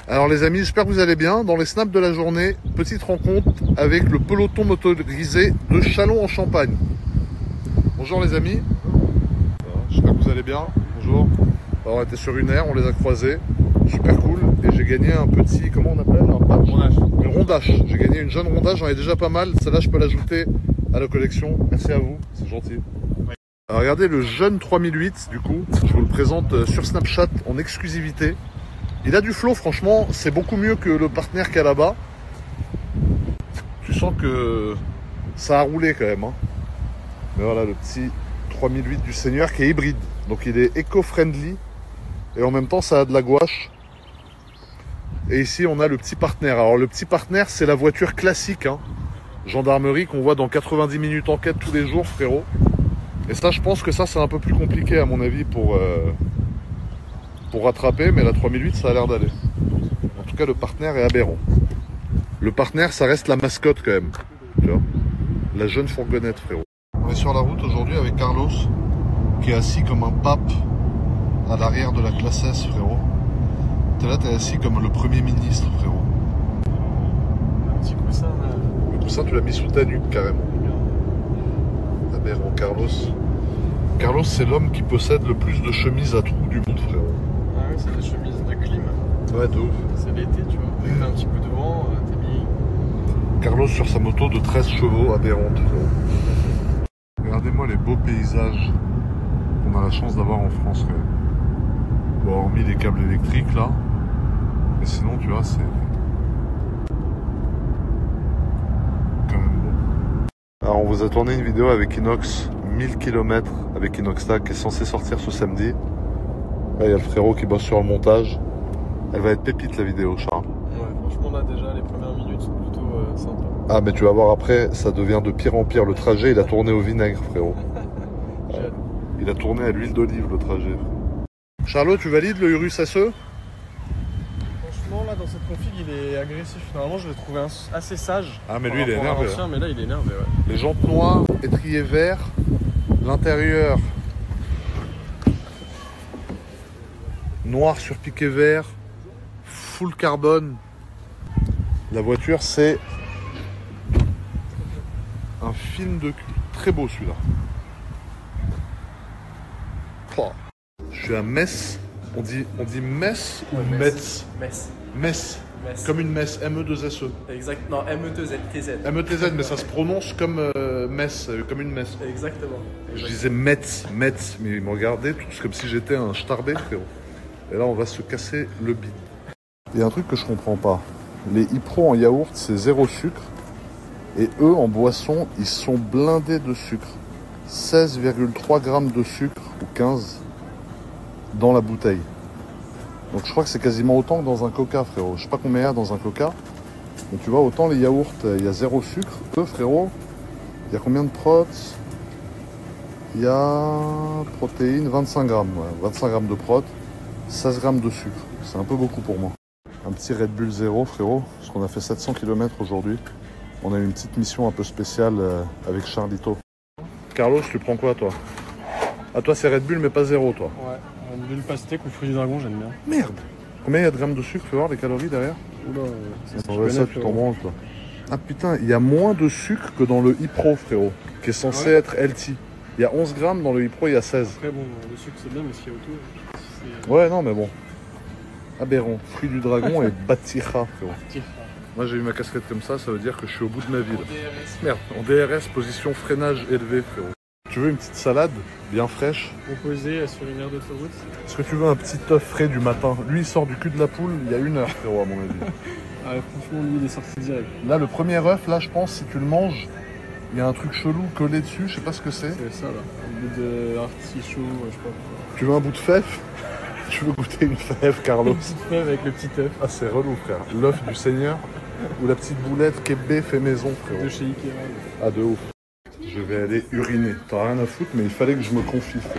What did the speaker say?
Alors les amis, j'espère que vous allez bien. Dans les snaps de la journée, petite rencontre avec le peloton motorisé de Châlons en Champagne. Bonjour les amis. J'espère que vous allez bien. Bonjour. Alors, on était sur une aire, on les a croisés. Super cool. Et j'ai gagné un petit, comment on appelle, un patch, rondage. Une rondache. J'ai gagné une jeune rondage, j'en ai déjà pas mal. Celle-là, je peux l'ajouter à la collection. Merci à vous, c'est gentil. Oui. Alors, regardez le jeune 3008, du coup. Je vous le présente sur Snapchat en exclusivité. Il a du flow, franchement, c'est beaucoup mieux que le partenaire qu'il y a là-bas. Tu sens que ça a roulé quand même. Hein. Mais voilà, le petit 3008 du Seigneur qui est hybride. Donc il est éco-friendly et en même temps ça a de la gouache. Et ici on a le petit partenaire. Alors le petit partenaire, c'est la voiture classique, hein, gendarmerie qu'on voit dans 90 minutes enquête tous les jours, frérot. Et ça, je pense que ça c'est un peu plus compliqué à mon avis pour rattraper, mais la 3008 ça a l'air d'aller. En tout cas le partenaire est aberrant. Le partenaire ça reste la mascotte quand même, tu vois, la jeune fourgonnette, frérot. On est sur la route aujourd'hui avec Carlos qui est assis comme un pape à l'arrière de la classe S, frérot. T'es là, t'es assis comme le Premier ministre, frérot. Un petit coussin là. Le coussin tu l'as mis sous ta nuque carrément. Aberrant. Carlos. Carlos, c'est l'homme qui possède le plus de chemises à trous du monde, frérot. Ah oui, c'est des chemises de clim. Ouais, de ouf. C'est l'été, tu vois. Dès que t'as un petit peu de vent, t'es bien. Carlos sur sa moto de 13 chevaux, aberrante, frérot. Regardez-moi les beaux paysages qu'on a la chance d'avoir en France, quand même. Bon, hormis les câbles électriques, là. Mais sinon, tu vois, c'est quand même beau. Alors, on vous a tourné une vidéo avec Inox, 1000 km avec Inoxtag, qui est censé sortir ce samedi. Là, il y a le frérot qui bosse sur le montage. Elle va être pépite, la vidéo, Charles. Ouais, franchement, là, déjà, les premières minutes sont plutôt sympas. Ah, mais tu vas voir après, ça devient de pire en pire. Le trajet, il a tourné au vinaigre, frérot. Il a tourné à l'huile d'olive, le trajet. Charlot, tu valides le Urus SE? Franchement, là, dans cette config, il est agressif. Normalement, je l'ai trouvé assez sage. Ah, mais lui, il est énervé. Ancien, mais là, il est énervé, ouais. Les jantes noires, étrier vert, l'intérieur noir sur piqué vert, full carbone. La voiture, c'est un film de cul. Très beau celui-là. Oh. Je suis à Metz. On dit Metz ou Metz? Metz. Comme une messe, M-E-2-S-E. Exact. Non, M-E-2-T-Z. M-E-T-Z, mais ça se prononce comme messe, comme une messe. Exactement. Je disais Metz, mais ils me regardaient tous comme si j'étais un starbé, frérot. Et là, on va se casser le bide. Il y a un truc que je comprends pas. Les Ipro en yaourt, c'est 0 sucre. Et eux, en boisson, ils sont blindés de sucre. 16,3 grammes de sucre, ou 15, dans la bouteille. Donc je crois que c'est quasiment autant que dans un coca, frérot. Je sais pas combien il y a dans un coca. Mais tu vois, autant les yaourts, il y a 0 sucre. Eux, frérot, il y a combien de protes? Il y a protéines, 25 grammes. Ouais, 25 grammes de protes, 16 grammes de sucre. C'est un peu beaucoup pour moi. Un petit Red Bull 0, frérot. Parce qu'on a fait 700 km aujourd'hui. On a eu une petite mission un peu spéciale avec Charlito. Carlos, tu prends quoi, toi? Ah, toi, c'est Red Bull, mais pas 0, toi. Ouais, Red Bull pastèque ou fruits du dragon, j'aime bien. Merde! Combien il y a de grammes de sucre? Fais voir les calories derrière. Oula, Ça, tu t'en branles, toi. Ah putain, il y a moins de sucre que dans le Ipro, frérot, qui est censé être healthy. Il y a 11 grammes, dans le Ipro, il y a 16. Après, bon, le sucre, c'est bien, mais ce qu'il y a autour, Ouais, non, mais bon. Aberrant. Fruit du dragon et Batira, frérot. Moi, j'ai eu ma casquette comme ça veut dire que je suis au bout de ma vie. Merde, en DRS, position freinage élevé, frérot. Tu veux une petite salade bien fraîche? Composé sur une aire d'autoroute. Est-ce que tu veux un petit œuf frais du matin? Lui, il sort du cul de la poule il y a 1 heure, frérot, à mon avis. Ah, franchement, lui, il est sorti direct. Là, le premier œuf, là, je pense, si tu le manges, il y a un truc chelou collé dessus, je sais pas ce que c'est. C'est ça, là. Un bout d'artichaut, je sais pas. Tu veux un bout de fève? Tu veux goûter une fève, Carlos? Une petite fève avec le petit œuf. Ah, c'est relou, frère. L'œuf du Seigneur ou la petite boulette Kébé fait maison, frérot. De chez Ikea. Ah, de ouf. Je vais aller uriner. T'as rien à foutre, mais il fallait que je me confie, frérot.